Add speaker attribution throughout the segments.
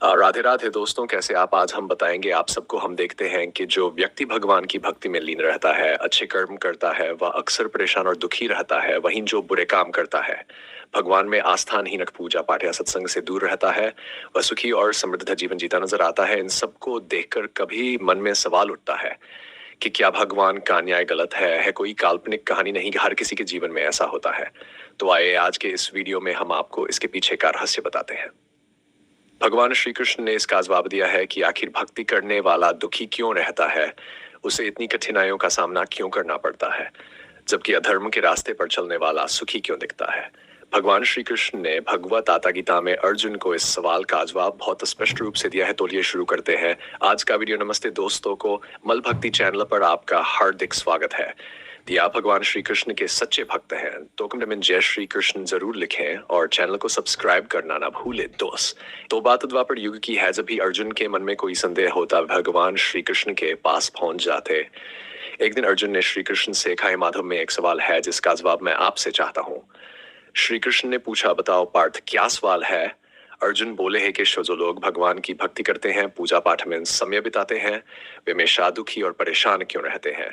Speaker 1: राधे राधे दोस्तों, कैसे आप? आज हम बताएंगे आप सबको। हम देखते हैं कि जो व्यक्ति भगवान की भक्ति में लीन रहता है, अच्छे कर्म करता है, वह अक्सर परेशान और दुखी रहता है। वहीं जो बुरे काम करता है, भगवान में आस्था नहीं रख पूजा पाठ या सत्संग से दूर रहता है, वह सुखी और समृद्ध जीवन जीता नजर आता है। इन सबको देखकर कभी मन में सवाल उठता है कि क्या भगवान का न्याय गलत है कोई काल्पनिक कहानी नहीं, हर किसी के जीवन में ऐसा होता है। तो आइए आज के इस वीडियो में हम आपको इसके पीछे का रहस्य बताते हैं। भगवान श्री कृष्ण ने इसका जवाब दिया है कि आखिर भक्ति करने वाला दुखी क्यों रहता है, उसे इतनी कठिनाइयों का सामना क्यों करना पड़ता है, जबकि अधर्म के रास्ते पर चलने वाला सुखी क्यों दिखता है। भगवान श्री कृष्ण ने भगवत गीता में अर्जुन को इस सवाल का जवाब बहुत स्पष्ट रूप से दिया है। तो लिए शुरू करते हैं आज का वीडियो। नमस्ते दोस्तों को मल भक्ति चैनल पर आपका हार्दिक स्वागत है। यदि आप भगवान श्री कृष्ण के सच्चे भक्त हैं तो कमेंट में जय श्री कृष्ण जरूर लिखें और चैनल को सब्सक्राइब करना ना भूले दोस्त। तो बात द्वापर युग की है, जब भी अर्जुन के मन में कोई संदेह होता भगवान श्री कृष्ण के पास पहुंच जाते। एक दिन अर्जुन ने श्री कृष्ण से कहा, माधव में एक सवाल है जिसका जवाब मैं आपसे चाहता हूँ। श्री कृष्ण ने पूछा, बताओ पार्थ क्या सवाल है। अर्जुन बोले हैं कि जो लोग भगवान की भक्ति करते हैं, पूजा पाठ में समय बिताते हैं, वे हमेशा दुखी और परेशान क्यों रहते हैं।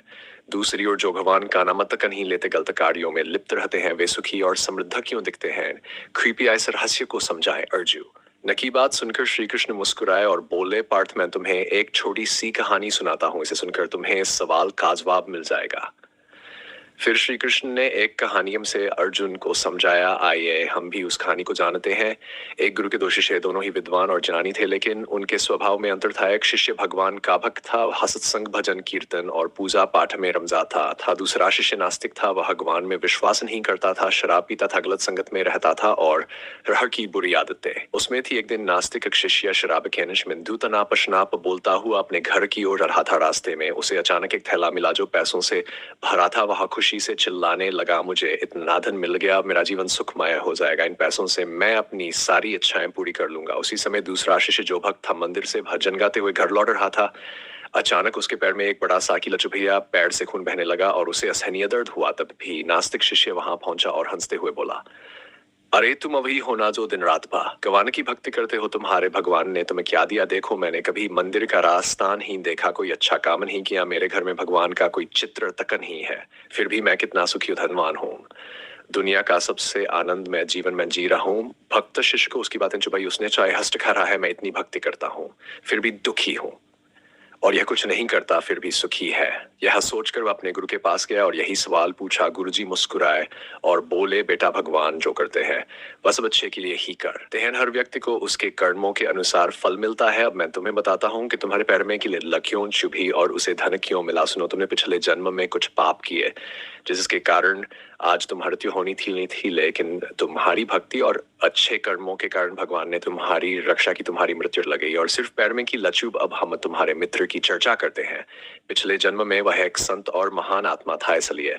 Speaker 1: दूसरी ओर जो भगवान का नाम तक नहीं लेते, गलत कार्यों में लिप्त रहते हैं, वे सुखी और समृद्ध क्यों दिखते हैं। कृपया इस रहस्य को समझाएं अर्जुन। न की बात सुनकर श्री कृष्ण मुस्कुराए और बोले, पार्थ मैं तुम्हें एक छोटी सी कहानी सुनाता हूँ, इसे सुनकर तुम्हें इस सवाल का जवाब मिल जाएगा। फिर श्री कृष्ण ने एक कहानी से अर्जुन को समझाया। आइए हम भी उस कहानी को जानते हैं। एक गुरु के दो शिष्य, दोनों ही विद्वान और ज्ञानी थे, लेकिन उनके स्वभाव में अंतर था। एक शिष्य भगवान का भक्त था, सत्संग भजन कीर्तन और पूजा पाठ में रमजाता था। दूसरा शिष्य नास्तिक था, वह भगवान में विश्वास नहीं करता था, शराब पीता था, गलत संगत में रहता था और रह की बुरी आदतें उसमें थी। एक दिन नास्तिक शिष्य शराब के नशे में धूतनाप शनाप बोलता हुआ अपने घर की ओर रहा था। रास्ते में उसे अचानक एक थैला मिला जो पैसों से भरा था। वह खुशी से चिल्लाने लगा, मुझे इतना धन मिल गया, मेरा जीवन सुखमय हो जाएगा, इन पैसों से मैं अपनी सारी इच्छाएं पूरी कर लूंगा। उसी समय दूसरा शिष्य जो भक्त था, मंदिर से भजन गाते हुए घर लौट रहा था। अचानक उसके पैर में एक बड़ा सा कीला चुभिया, पैर से खून बहने लगा और उसे असहनीय दर्द हुआ। तब भी नास्तिक शिष्य वहां पहुंचा और हंसते हुए बोला, अरे तुम वही हो ना जो दिन रात भगवान की भक्ति करते हो। तुम्हारे भगवान ने तुम्हें क्या दिया? देखो मैंने कभी मंदिर का रास्ता नहीं देखा, कोई अच्छा काम नहीं किया, मेरे घर में भगवान का कोई चित्र तक नहीं है, फिर भी मैं कितना सुखी धनवान हूँ। दुनिया का सबसे आनंदमय जीवन में जी रहा हूँ। भक्त शिष्य को उसकी बातें चुभाई। उसने चाहे हंस खा रहा है, मैं इतनी भक्ति करता हूँ फिर भी दुखी हूँ, और यह कुछ नहीं करता फिर भी सुखी है। यह सोचकर वह अपने गुरु के पास गया और यही सवाल पूछा। गुरुजी मुस्कुराए और बोले, बेटा भगवान जो करते हैं वह सब अच्छे के लिए ही करते हैं। हर व्यक्ति को उसके कर्मों के अनुसार फल मिलता है। अब मैं तुम्हें बताता हूँ कि तुम्हारे पैर में के लिए लकीर क्यों चुभी और उसे धन क्यों मिला। सुनो, तुमने पिछले जन्म में कुछ पाप किए जिसके कारण आज तुम मृत्यु होनी थी नहीं थी, लेकिन तुम्हारी भक्ति और अच्छे कर्मों के कारण भगवान ने तुम्हारी रक्षा की, तुम्हारी मृत्यु लग गई। और सिर्फ पैर में की लचुब। अब हम तुम्हारे मित्र की चर्चा करते हैं। पिछले जन्म में वह एक संत और महान आत्मा था, इसलिए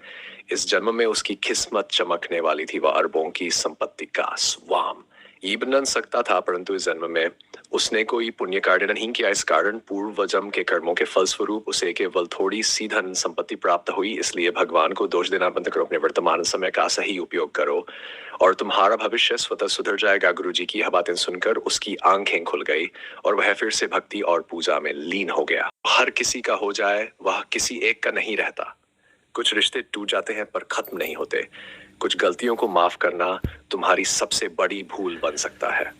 Speaker 1: इस जन्म में उसकी किस्मत चमकने वाली थी। वह अरबों की संपत्ति का स्वाम ये बन सकता था, परंतु इस जन्म में उसने कोई पुण्य कार्य नहीं किया। इस कारण पूर्व जन्म के कर्मों के फलस्वरूप उसे केवल थोड़ी सी धन संपत्ति प्राप्त हुई। इसलिए भगवान को दोष देना बंद करो, अपने वर्तमान समय का सही उपयोग करो और तुम्हारा भविष्य स्वतः सुधर जाएगा। गुरुजी की यह बातें सुनकर उसकी आंखें खुल गई और वह फिर से भक्ति और पूजा में लीन हो गया। हर किसी का हो जाए, वह किसी एक का नहीं रहता। कुछ रिश्ते टूट जाते हैं पर खत्म नहीं होते। कुछ गलतियों को माफ करना तुम्हारी सबसे बड़ी भूल बन सकता है।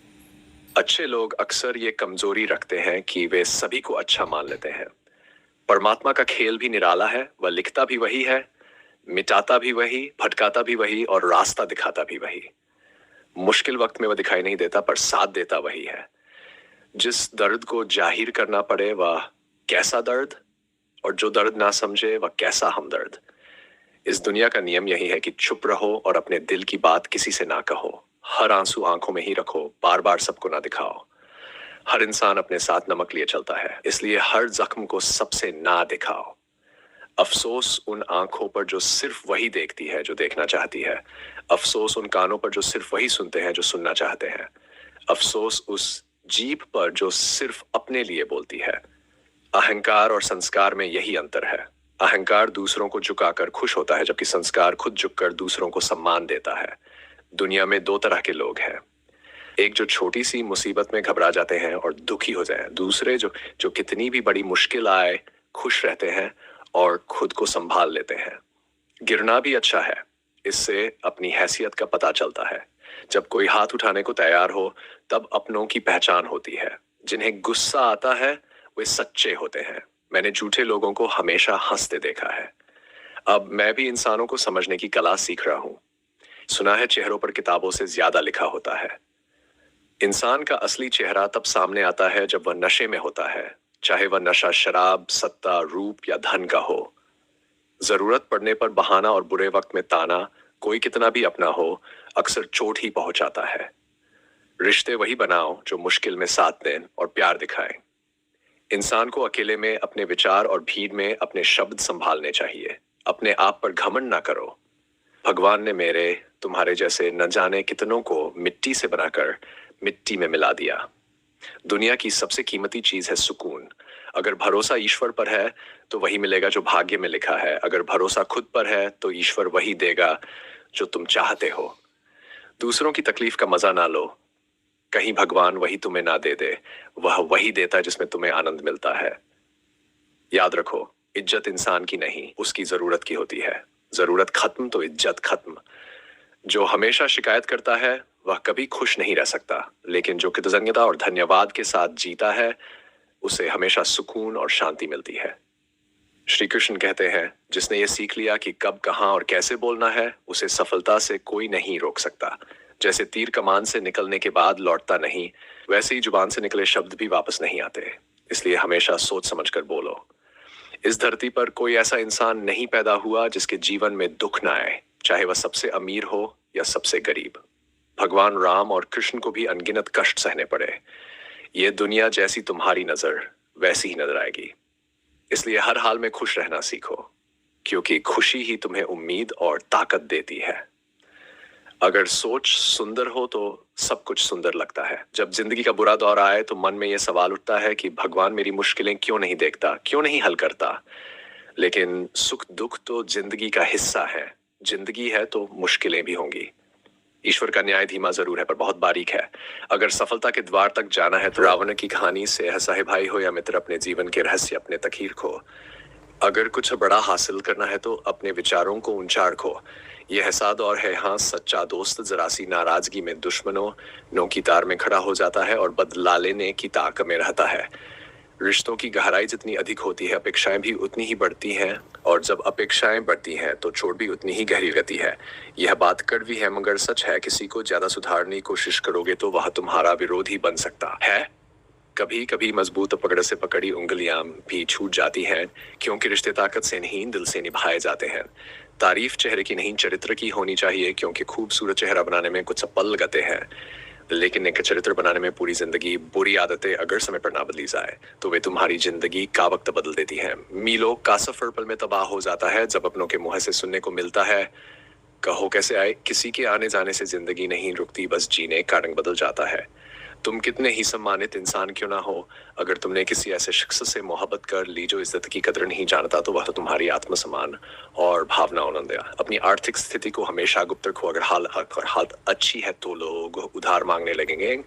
Speaker 1: अच्छे लोग अक्सर ये कमजोरी रखते हैं कि वे सभी को अच्छा मान लेते हैं। परमात्मा का खेल भी निराला है, वह लिखता भी वही है, मिटाता भी वही, भटकाता भी वही और रास्ता दिखाता भी वही। मुश्किल वक्त में वह दिखाई नहीं देता पर साथ देता वही है। जिस दर्द को जाहिर करना पड़े वह कैसा दर्द, और जो दर्द ना समझे वह कैसा हमदर्द। इस दुनिया का नियम यही है कि चुप रहो और अपने दिल की बात किसी से ना कहो। हर आंसू आंखों में ही रखो, बार बार सबको ना दिखाओ। हर इंसान अपने साथ नमक लिए चलता है, इसलिए हर जख्म को सबसे ना दिखाओ। अफसोस उन आंखों पर जो सिर्फ वही देखती है जो देखना चाहती है। अफसोस उन कानों पर जो सिर्फ वही सुनते हैं जो सुनना चाहते हैं। अफसोस उस जीभ पर जो सिर्फ अपने लिए बोलती है। अहंकार और संस्कार में यही अंतर है। अहंकार दूसरों को झुकाकर खुश होता है, जबकि संस्कार खुद झुककर दूसरों को सम्मान देता है। दुनिया में दो तरह के लोग हैं, एक जो छोटी सी मुसीबत में घबरा जाते हैं और दुखी हो जाएं, दूसरे जो जो कितनी भी बड़ी मुश्किल आए खुश रहते हैं और खुद को संभाल लेते हैं। गिरना भी अच्छा है, इससे अपनी हैसियत का पता चलता है। जब कोई हाथ उठाने को तैयार हो तब अपनों की पहचान होती है। जिन्हें गुस्सा आता है वे सच्चे होते हैं। मैंने झूठे लोगों को हमेशा हंसते देखा है। अब मैं भी इंसानों को समझने की कला सीख रहा हूं। सुना है चेहरों पर किताबों से ज्यादा लिखा होता है। इंसान का असली चेहरा तब सामने आता है जब वह नशे में होता है, चाहे वह नशा शराब, सत्ता, रूप या धन का हो। जरूरत पड़ने पर बहाना और बुरे वक्त में ताना, कोई कितना भी अपना हो, अक्सर चोट ही पहुंचाता है। रिश्ते वही बनाओ जो मुश्किल में साथ दें और प्यार दिखाएं। इंसान को अकेले में अपने विचार और भीड़ में अपने शब्द संभालने चाहिए। अपने आप पर घमंड ना करो। भगवान ने मेरे तुम्हारे जैसे न जाने कितनों को मिट्टी से बनाकर मिट्टी में मिला दिया। दुनिया की सबसे कीमती चीज है सुकून। अगर भरोसा ईश्वर पर है तो वही मिलेगा जो भाग्य में लिखा है। अगर भरोसा खुद पर है तो ईश्वर वही देगा जो तुम चाहते हो। दूसरों की तकलीफ का मजा ना लो, कहीं भगवान वही तुम्हें ना दे दे। वह वही देता है जिसमें तुम्हें आनंद मिलता है। याद रखो, इज्जत इंसान की नहीं, उसकी जरूरत की होती है। जरूरत खत्म तो इज्जत खत्म। जो हमेशा शिकायत करता है वह कभी खुश नहीं रह सकता, लेकिन जो कृतज्ञता और धन्यवाद के साथ जीता है उसे हमेशा सुकून और शांति मिलती है। श्री कृष्ण कहते हैं, जिसने ये सीख लिया कि कब, कहां और कैसे बोलना है, उसे सफलता से कोई नहीं रोक सकता। जैसे तीर कमान से निकलने के बाद लौटता नहीं, वैसे ही जुबान से निकले शब्द भी वापस नहीं आते। इसलिए हमेशा सोच समझकर बोलो। इस धरती पर कोई ऐसा इंसान नहीं पैदा हुआ जिसके जीवन में दुख ना आए, चाहे वह सबसे अमीर हो या सबसे गरीब। भगवान राम और कृष्ण को भी अनगिनत कष्ट सहने पड़े। ये दुनिया जैसी तुम्हारी नजर वैसी ही नजर आएगी। इसलिए हर हाल में खुश रहना सीखो, क्योंकि खुशी ही तुम्हें उम्मीद और ताकत देती है। अगर सोच सुंदर हो तो सब कुछ सुंदर लगता है। जब जिंदगी का बुरा दौर आए तो मन में यह सवाल उठता है कि भगवान मेरी मुश्किलें क्यों नहीं देखता, क्यों नहीं हल करता। लेकिन सुख दुख तो जिंदगी का हिस्सा है। जिंदगी है तो मुश्किलें भी होंगी। ईश्वर का न्याय धीमा जरूर है पर बहुत बारीक है। अगर सफलता के द्वार तक जाना है तो रावण की कहानी से है भाई हो या मित्र, अपने जीवन के रहस्य अपने तक ही रखो। अगर कुछ बड़ा हासिल करना है तो अपने विचारों को ऊंचा रखो। यह हसाद और है हाँ सच्चा दोस्त जरा सी नाराजगी में दुश्मनों नो की तार में खड़ा हो जाता है और बदला लेने की ताक में रहता है। रिश्तों की गहराई जितनी अधिक होती है अपेक्षाएं भी उतनी ही बढ़ती हैं, और जब अपेक्षाएं बढ़ती हैं तो चोट भी उतनी ही गहरी रहती है। यह बात कड़वी है मगर सच है। किसी को ज्यादा सुधारने की कोशिश करोगे तो वह तुम्हारा विरोधी बन सकता है। कभी कभी मजबूत पकड़ से पकड़ी उंगलियां भी छूट जाती हैं, क्योंकि रिश्ते ताकत से नहीं दिल से निभाए जाते हैं। तारीफ चेहरे की नहीं चरित्र की होनी चाहिए, क्योंकि खूबसूरत चेहरा बनाने में कुछ पल लगते हैं, लेकिन एक चरित्र बनाने में पूरी जिंदगी। बुरी आदतें अगर समय पर ना बदली जाए तो वे तुम्हारी जिंदगी का वक्त बदल देती हैं। मीलों का सफर पल में तबाह हो जाता है जब अपनों के मुंह से सुनने को मिलता है, कहो कैसे आए। किसी के आने जाने से जिंदगी नहीं रुकती, बस जीने का रंग बदल जाता है। तुम कितने ही सम्मानित इंसान क्यों ना हो, अगर तुमने किसी ऐसे शख्स से मोहब्बत कर ली जो इज्जत की कदर नहीं जानता तो वह तो तुम्हारी आत्मसम्मान और भावनाओं ने दिया। अपनी आर्थिक स्थिति को हमेशा गुप्त रखो। अगर हालत अच्छी है तो लोग उधार मांगने लगेंगे,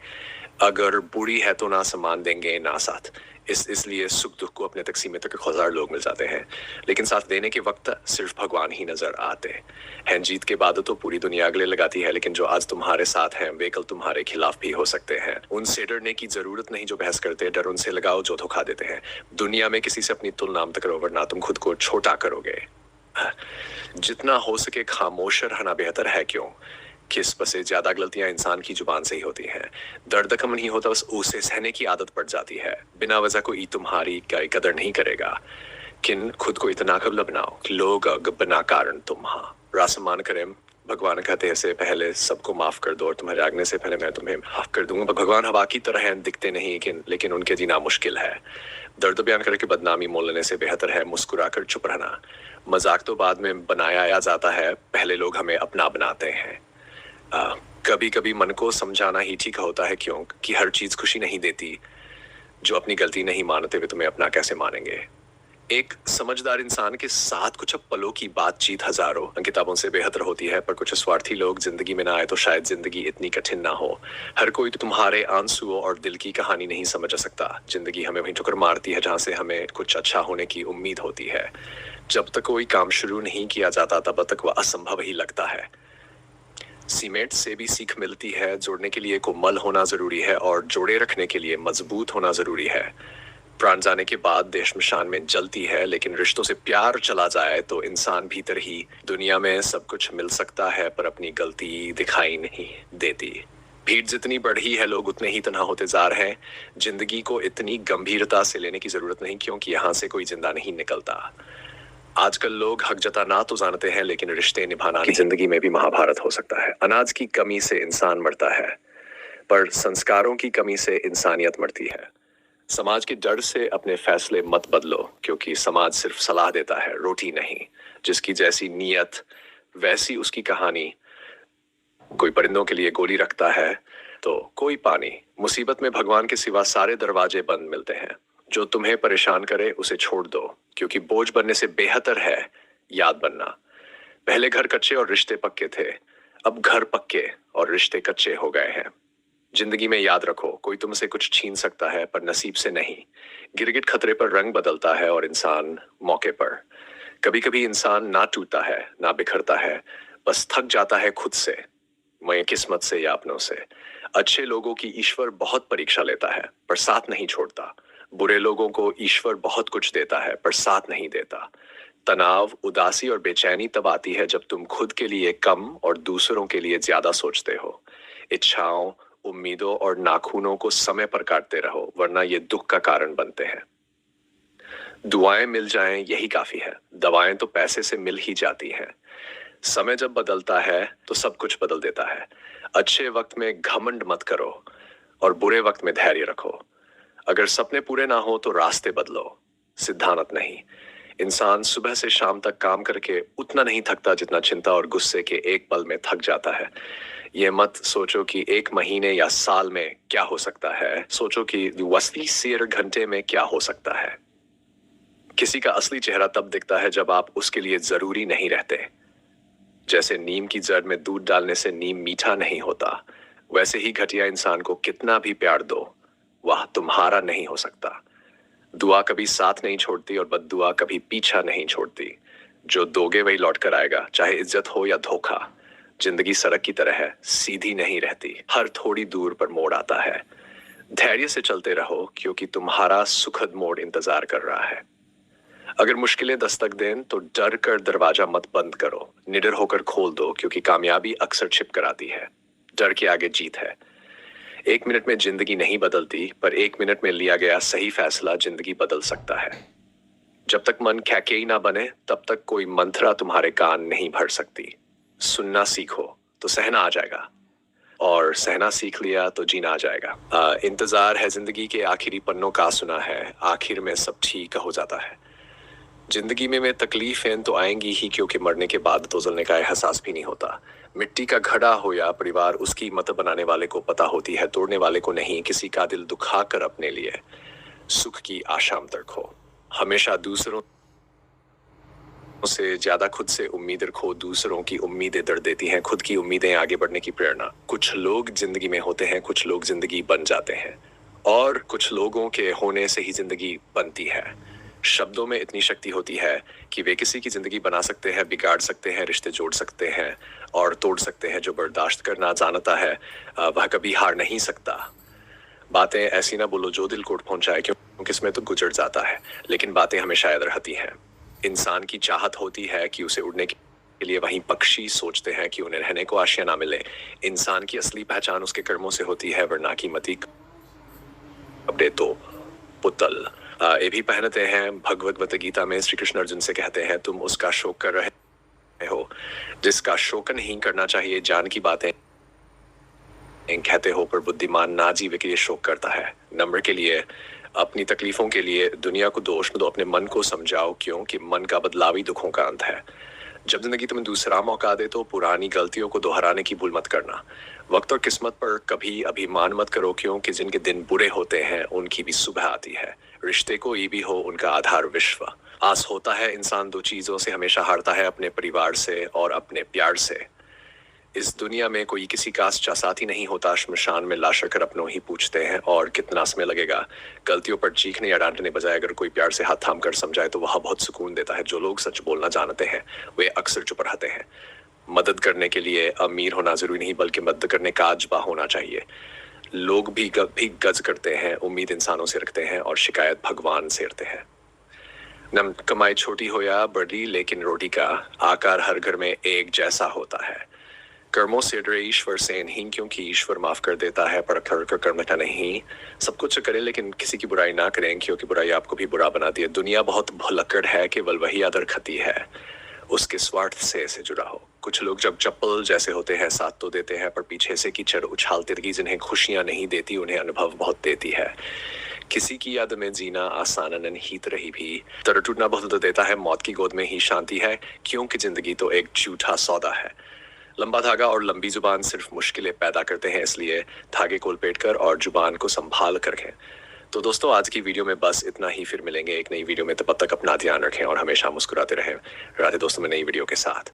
Speaker 1: अगर बुरी है तो ना सम्मान देंगे ना साथ। इसलिए सुख दुख को अपने तक सीमित करके 1000 लोग मिल जाते हैं, लेकिन साथ देने के वक्त सिर्फ भगवान ही नजर आते हैं। जीत के बाद तो पूरी दुनिया अगले लगाती है, लेकिन जो आज तुम्हारे साथ हैं वे कल तुम्हारे खिलाफ भी हो सकते हैं। उनसे डरने की जरूरत नहीं जो बहस करते हैं, डर उनसे लगाओ जो धोखा देते हैं। दुनिया में किसी से अपनी तुलना मत करो वरना तुम खुद को छोटा करोगे। जितना हो सके खामोश रहना बेहतर है। क्यों? किस बसे ज्यादा गलतियां इंसान की जुबान से ही होती हैं। दर्द कम नहीं होता, बस उसे सहने की आदत पड़ जाती है। बिना वजह कोई तुम्हारी कदर नहीं करेगा। किन खुद को इतना कबल बनाओ कि लोग बिना कारण तुम्हारा सम्मान करें। भगवान कहते हैं से पहले सबको माफ कर दो और तुम्हारे आगने से पहले मैं तुम्हें माफ कर दूंगा। भगवान हवा की तरह हैं, दिखते नहीं लेकिन उनके जीना मुश्किल है। दर्द बयान करके बदनामी मोल लेने से बेहतर है मुस्कुराकर चुप रहना। मजाक तो बाद में बनाया जाता है, पहले लोग हमें अपना बनाते हैं। कभी कभी मन को समझाना ही ठीक होता है, क्यों कि हर चीज खुशी नहीं देती। जो अपनी गलती नहीं मानते वे तुम्हें अपना कैसे मानेंगे। एक समझदार इंसान के साथ कुछ पलों की बातचीत हजारों किताबों से बेहतर होती है, पर कुछ स्वार्थी लोग जिंदगी में ना आए तो शायद जिंदगी इतनी कठिन ना हो। हर कोई तुम्हारे आंसुओं और दिल की कहानी नहीं समझ सकता। जिंदगी हमें वहीं ठुकर मारती है जहां से हमें कुछ अच्छा होने की उम्मीद होती है। जब तक कोई काम शुरू नहीं किया जाता तब तक वह असंभव ही लगता है। सीमेंट से भी सीख मिलती है, जोड़ने के लिए कोमल होना जरूरी है और जोड़े रखने के लिए मजबूत होना जरूरी है। प्राण जाने के बाद देह शमशान में जलती है, लेकिन रिश्तों से प्यार चला जाए तो इंसान भीतर ही दुनिया में सब कुछ मिल सकता है, पर अपनी गलती दिखाई नहीं देती। भीड़ जितनी बढ़ी है लोग उतने ही तन्हा होते जा रहे हैं। जिंदगी को इतनी गंभीरता से लेने की जरूरत नहीं, क्योंकि यहाँ से कोई जिंदा नहीं निकलता। आजकल लोग हक जताना तो जानते हैं, लेकिन रिश्ते निभाना की जिंदगी में भी महाभारत हो सकता है। अनाज की कमी से इंसान मरता है, पर संस्कारों की कमी से इंसानियत मरती है। समाज के डर से अपने फैसले मत बदलो, क्योंकि समाज सिर्फ सलाह देता है, रोटी नहीं। जिसकी जैसी नीयत वैसी उसकी कहानी। कोई परिंदों के लिए गोली रखता है तो कोई पानी। मुसीबत में भगवान के सिवा सारे दरवाजे बंद मिलते हैं। जो तुम्हें परेशान करे उसे छोड़ दो, क्योंकि बोझ बनने से बेहतर है याद बनना। पहले घर कच्चे और रिश्ते पक्के थे, अब घर पक्के और रिश्ते कच्चे हो गए हैं। जिंदगी में याद रखो, कोई तुमसे कुछ छीन सकता है पर नसीब से नहीं। गिरगिट खतरे पर रंग बदलता है और इंसान मौके पर। कभी कभी इंसान ना टूटता है ना बिखरता है, बस थक जाता है खुद से, मैं किस्मत से या अपनों से। अच्छे लोगों की ईश्वर बहुत परीक्षा लेता है पर साथ नहीं छोड़ता। बुरे लोगों को ईश्वर बहुत कुछ देता है पर साथ नहीं देता। तनाव, उदासी और बेचैनी तब आती है जब तुम खुद के लिए कम और दूसरों के लिए ज्यादा सोचते हो। इच्छाओं, उम्मीदों और नाखूनों को समय पर काटते रहो, वरना ये दुख का कारण बनते हैं। दुआएं मिल जाएं यही काफी है, दवाएं तो पैसे से मिल ही जाती हैं। समय जब बदलता है तो सब कुछ बदल देता है। अच्छे वक्त में घमंड मत करो और बुरे वक्त में धैर्य रखो। अगर सपने पूरे ना हो तो रास्ते बदलो, सिद्धांत नहीं। इंसान सुबह से शाम तक काम करके उतना नहीं थकता जितना चिंता और गुस्से के एक पल में थक जाता है। ये मत सोचो कि एक महीने या साल में क्या हो सकता है, सोचो कि 80 घंटे में क्या हो सकता है। किसी का असली चेहरा तब दिखता है जब आप उसके लिए जरूरी नहीं रहते। जैसे नीम की जड़ में दूध डालने से नीम मीठा नहीं होता, वैसे ही घटिया इंसान को कितना भी प्यार दो, वह तुम्हारा नहीं हो सकता। दुआ कभी साथ नहीं छोड़ती और बद्दुआ कभी पीछा नहीं छोड़ती। जो दोगे वही लौट कर आएगा, चाहे इज्जत हो या धोखा। जिंदगी सड़क की तरह है, सीधी नहीं रहती, हर थोड़ी दूर पर मोड़ आता है। धैर्य से चलते रहो, क्योंकि तुम्हारा सुखद मोड़ इंतजार कर रहा है। अगर मुश्किलें दस्तक दें तो डर कर दरवाजा मत बंद करो, निडर होकर खोल दो, क्योंकि कामयाबी अक्सर छिप कर आती है। डर के आगे जीत है। 1 मिनट में जिंदगी नहीं बदलती, पर 1 मिनट में लिया गया सही फैसला जिंदगी बदल सकता है। जब तक मन कैकेई ना बने तब तक कोई मंत्रा तुम्हारे कान नहीं भर सकती। सुनना सीखो तो सहना आ जाएगा, और सहना सीख लिया तो जीना आ जाएगा। इंतजार है जिंदगी के आखिरी पन्नों का, सुना है आखिर में सब ठीक हो जाता है। जिंदगी में तकलीफें तो आएंगी ही, क्योंकि मरने के बाद तो जलने का एहसास भी नहीं होता। मिट्टी का घड़ा हो या परिवार, उसकी मत बनाने वाले को पता होती है, तोड़ने वाले को नहीं। किसी का दिल दुखा कर अपने लिए सुख की आशा मत रखो। हमेशा दूसरों से ज्यादा खुद से उम्मीद रखो। दूसरों की उम्मीदें दर्द देती हैं, खुद की उम्मीदें आगे बढ़ने की प्रेरणा। कुछ लोग जिंदगी में होते हैं, कुछ लोग जिंदगी बन जाते हैं, और कुछ लोगों के होने से ही जिंदगी बनती है। शब्दों में इतनी शक्ति होती है कि वे किसी की जिंदगी बना सकते हैं, बिगाड़ सकते हैं, रिश्ते जोड़ सकते हैं और तोड़ सकते हैं। जो बर्दाश्त करना जानता है वह कभी हार नहीं सकता। बातें ऐसी ना बोलो जो दिल को पहुंचाए, क्योंकि इसमें तो गुजर जाता है, लेकिन बातें हमेशा याद रहती हैं। इंसान की चाहत होती है कि उसे उड़ने के लिए, वहीं पक्षी सोचते हैं कि उन्हें रहने को आशिया ना मिले। इंसान की असली पहचान उसके कर्मों से होती है, वरना कीमती कपड़े तो पुतल ये भी पहनते हैं। भगवत गीता में श्री कृष्ण अर्जुन से कहते हैं, तुम उसका शोक कर रहे हो जिसका शोक नहीं करना चाहिए। जान की बातें कहते हो, पर बुद्धिमान ना जीवे के लिए शोक करता है। नम्र के लिए, अपनी तकलीफों के लिए दुनिया को दोष न दो, अपने मन को समझाओ, क्योंकि मन का बदलाव ही दुखों का अंत है। जब जिंदगी तुम्हें दूसरा मौका दे तो पुरानी गलतियों को दोहराने की भूल मत करना। वक्त और किस्मत पर कभी अभिमान मत करो, क्योंकि जिनके दिन बुरे होते हैं उनकी भी सुबह आती है। रिश्ते कोई भी हो, उनका आधार विश्व। आस होता है इंसान दो चीजों से हमेशा हारता है, अपने परिवार से और अपने प्यार से। इस दुनिया में कोई किसी का सच्चा साथी नहीं होता। श्मशान में लाश रखकर अपनों ही पूछते हैं और कितना समय लगेगा। गलतियों पर चीखने या डांटने बजाय अगर कोई प्यार से हाथ थाम कर समझाए तो वह बहुत सुकून देता है। जो लोग सच बोलना जानते हैं वे अक्सर चुप रहते हैं। मदद करने के लिए अमीर होना जरूरी नहीं, बल्कि मदद करने का जज्बा होना चाहिए। लोग भी गज करते हैं, उम्मीद इंसानों से रखते हैं और शिकायत भगवान से करते हैं। नम कमाई छोटी हो या बड़ी, लेकिन रोटी का आकार हर घर में एक जैसा होता है। कर्मों से डरे, ईश्वर से नहीं, क्योंकि ईश्वर माफ कर देता है पर कर कर कर्म का नहीं। सब कुछ करें लेकिन किसी की बुराई ना करें, क्योंकि बुराई आपको भी बुरा बनाती है। दुनिया बहुत भुलक्कड़ है, केवल वही आदर खती है उसके स्वार्थ से जुड़ा हो। कुछ लोग जब चप्पल जैसे होते हैं साथ तो देते हैं, पर पीछे से कीचड़ उछालती रही। जिन्हें खुशियां नहीं देती उन्हें अनुभव बहुत देती है। किसी की याद में जीना आसान नहीं रही भी तर टूटना बहुत देता है। मौत की गोद में ही शांति है, क्योंकि जिंदगी तो एक झूठा सौदा है। लंबा धागा और लंबी जुबान सिर्फ मुश्किलें पैदा करते हैं, इसलिए धागे को लपेट कर और जुबान को संभाल कर रखें। तो दोस्तों, आज की वीडियो में बस इतना ही। फिर मिलेंगे एक नई वीडियो में, तब तक अपना ध्यान रखें और हमेशा मुस्कुराते रहें। राधे दोस्तों में नई वीडियो के साथ।